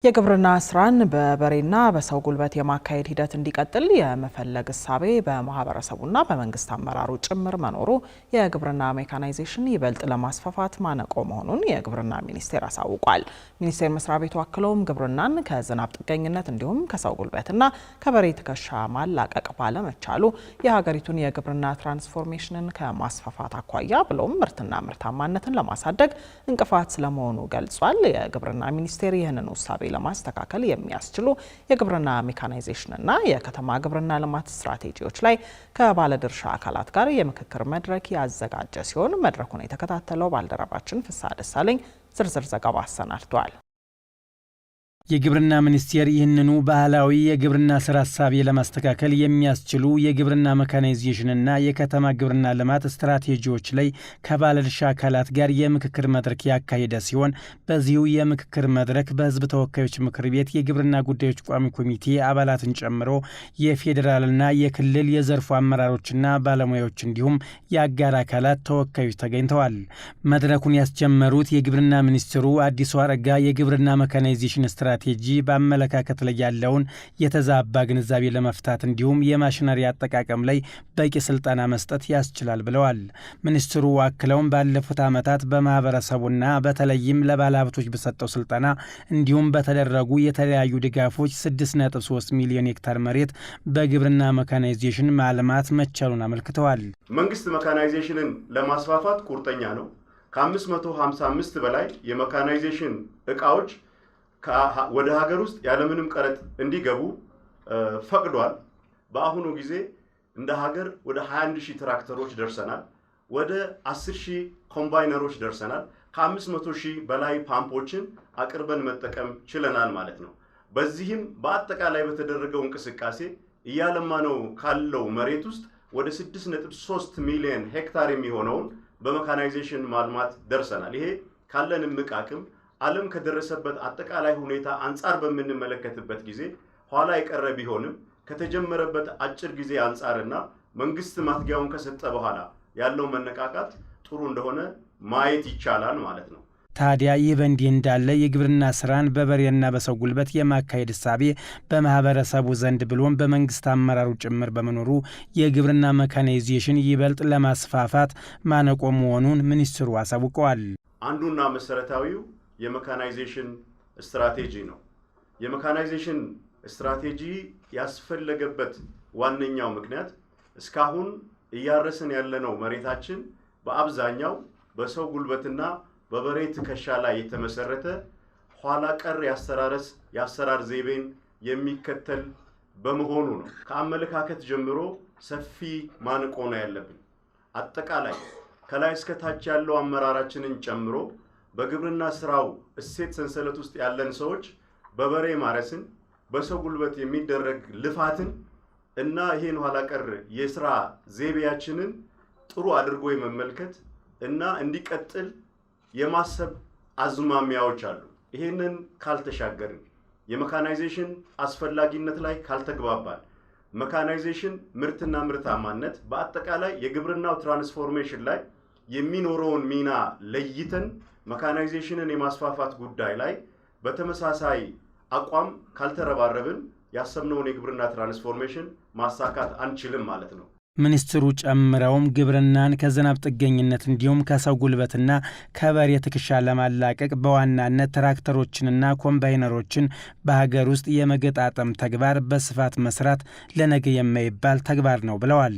የግብርና ስራን በበሬና በሰው ጉልበት የማካሄድ ሂደት እንዲቀጥል የመፈለግ እሳቤ በማህበረሰቡና በመንግስት አመራሩ ጭምር መኖሩ የግብርና ሜካናይዜሽን ይበልጥ ለማስፋፋት ማነቆ መሆኑን የግብርና ሚኒስቴር አሳውቋል። ሚኒስቴር መስሪያ ቤቱ አክለውም ግብርናን ከዝናብ ጥገኝነት እንዲሁም ከሰው ጉልበትና ከበሬ ትከሻ ማላቀቅ ባለመቻሉ የሀገሪቱን የግብርና ትራንስፎርሜሽንን ከማስፋፋት አኳያ ብሎም ምርትና ምርታማነትን ለማሳደግ እንቅፋት ስለመሆኑ ገልጿል። የግብርና ሚኒስቴር ይህንን ውሳቤ ለማስተካከል የሚያስችሉ የግብርና ሜካናይዜሽንና የከተማ ግብርና ልማት ስትራቴጂዎች ላይ ከባለድርሻ አካላት ጋር የምክክር መድረክ ያዘጋጀ ሲሆን መድረኩን የተከታተለው ባልደረባችን ፍስሐ ደሳለኝ ዝርዝር ዘገባ አሰናድቷል። የግብርና ሚኒስቴር ይህንኑ ባህላዊ የግብርና ስራ ሐሳብ ለማስተካከል የሚያስችሉ የግብርና ሜካናይዜሽንና የከተማ ግብርና ልማት ስትራቴጂዎች ላይ ከባለድርሻ አካላት ጋር የምክክር መድረክ ያካሄደ ሲሆን በዚሁ የምክክር መድረክ በሕዝብ ተወካዮች ምክር ቤት የግብርና ጉዳዮች ቋሚ ኮሚቴ አባላትን ጨምሮ የፌዴራልና የክልል የዘርፉ አመራሮችና ባለሙያዎች እንዲሁም የአጋር አካላት ተወካዮች ተገኝተዋል። መድረኩን ያስጀመሩት የግብርና ሚኒስትሩ አዲሱ አረጋ የግብርና ሜካናይዜሽን ስትራቴጂ በአመለካከት ላይ ያለውን የተዛባ ግንዛቤ ለመፍታት እንዲሁም የማሽነሪ አጠቃቀም ላይ በቂ ስልጠና መስጠት ያስችላል ብለዋል። ሚኒስትሩ አክለውም ባለፉት ዓመታት በማህበረሰቡና በተለይም ለባለሀብቶች በሰጠው ስልጠና እንዲሁም በተደረጉ የተለያዩ ድጋፎች 6.3 ሚሊዮን ሄክታር መሬት በግብርና ሜካናይዜሽን ማልማት መቻሉን አመልክተዋል። መንግስት ሜካናይዜሽንን ለማስፋፋት ቁርጠኛ ነው። ከ555 በላይ የሜካናይዜሽን እቃዎች ወደ ሀገር ውስጥ ያለምንም ቀረጥ እንዲገቡ ፈቅዷል። በአሁኑ ጊዜ እንደ ሀገር ወደ 21000 ትራክተሮች ደርሰናል። ወደ 10000 ኮምባይነሮች ደርሰናል። ከ500,000 በላይ ፓምፖችን አቅርበን መጠቀም ችለናል ማለት ነው። በዚህም በአጠቃላይ በተደረገው እንቅስቃሴ እያለማነው ካለው መሬት ውስጥ ወደ 6.3 ሚሊዮን ሄክታር የሚሆነውን በሜካናይዜሽን ማልማት ደርሰናል። ይሄ ካለን እምቅ አቅም ዓለም ከደረሰበት አጠቃላይ ሁኔታ አንጻር በምንመለከትበት ጊዜ ኋላ የቀረ ቢሆንም ከተጀመረበት አጭር ጊዜ አንጻርና መንግስት ማትጊያውን ከሰጠ በኋላ ያለው መነቃቃት ጥሩ እንደሆነ ማየት ይቻላል ማለት ነው። ታዲያ ይህ በእንዲህ እንዳለ የግብርና ስራን በበሬና በሰው ጉልበት የማካሄድ እሳቤ በማህበረሰቡ ዘንድ ብሎም በመንግስት አመራሩ ጭምር በመኖሩ የግብርና ሜካናይዜሽን ይበልጥ ለማስፋፋት ማነቆ መሆኑን ሚኒስትሩ አሳውቀዋል። አንዱና መሰረታዊው የሜካናይዜሽን ስትራቴጂ ነው። የሜካናይዜሽን ስትራቴጂ ያስፈለገበት ዋነኛው ምክንያት እስካሁን እያረስን ያለነው መሬታችን በአብዛኛው በሰው ጉልበትና በበሬ ትከሻ ላይ የተመሰረተ ኋላ ቀር የአሰራር ዘይቤን የሚከተል በመሆኑ ነው። ከአመለካከት ጀምሮ ሰፊ ማነቆ ነው ያለብን። አጠቃላይ ከላይ እስከ ታች ያለው አመራራችንን ጨምሮ በግብርና ስራው እሴት ሰንሰለት ውስጥ ያለን ሰዎች በበሬ ማረስን፣ በሰው ጉልበት የሚደረግ ልፋትን እና ይሄን ኋላ ቀር የስራ ዘይቤያችንን ጥሩ አድርጎ የመመልከት እና እንዲቀጥል የማሰብ አዝማሚያዎች አሉ። ይሄንን ካልተሻገርን የሜካናይዜሽን አስፈላጊነት ላይ ካልተግባባን ሜካናይዜሽን ምርትና ምርታማነት በአጠቃላይ የግብርናው ትራንስፎርሜሽን ላይ የሚኖረውን ሚና ለይተን ሜካናይዜሽንን የማስፋፋት ጉዳይ ላይ በተመሳሳይ አቋም ካልተረባረብን ያሰብነውን የግብርና ትራንስፎርሜሽን ማሳካት አንችልም ማለት ነው። ሚኒስትሩ ጨምረውም ግብርናን ከዝናብ ጥገኝነት እንዲሁም ከሰው ጉልበትና ከበሬ ትከሻ ለማላቀቅ በዋናነት ትራክተሮችንና ኮምባይነሮችን በሀገር ውስጥ የመገጣጠም ተግባር በስፋት መስራት ለነገ የማይባል ተግባር ነው ብለዋል።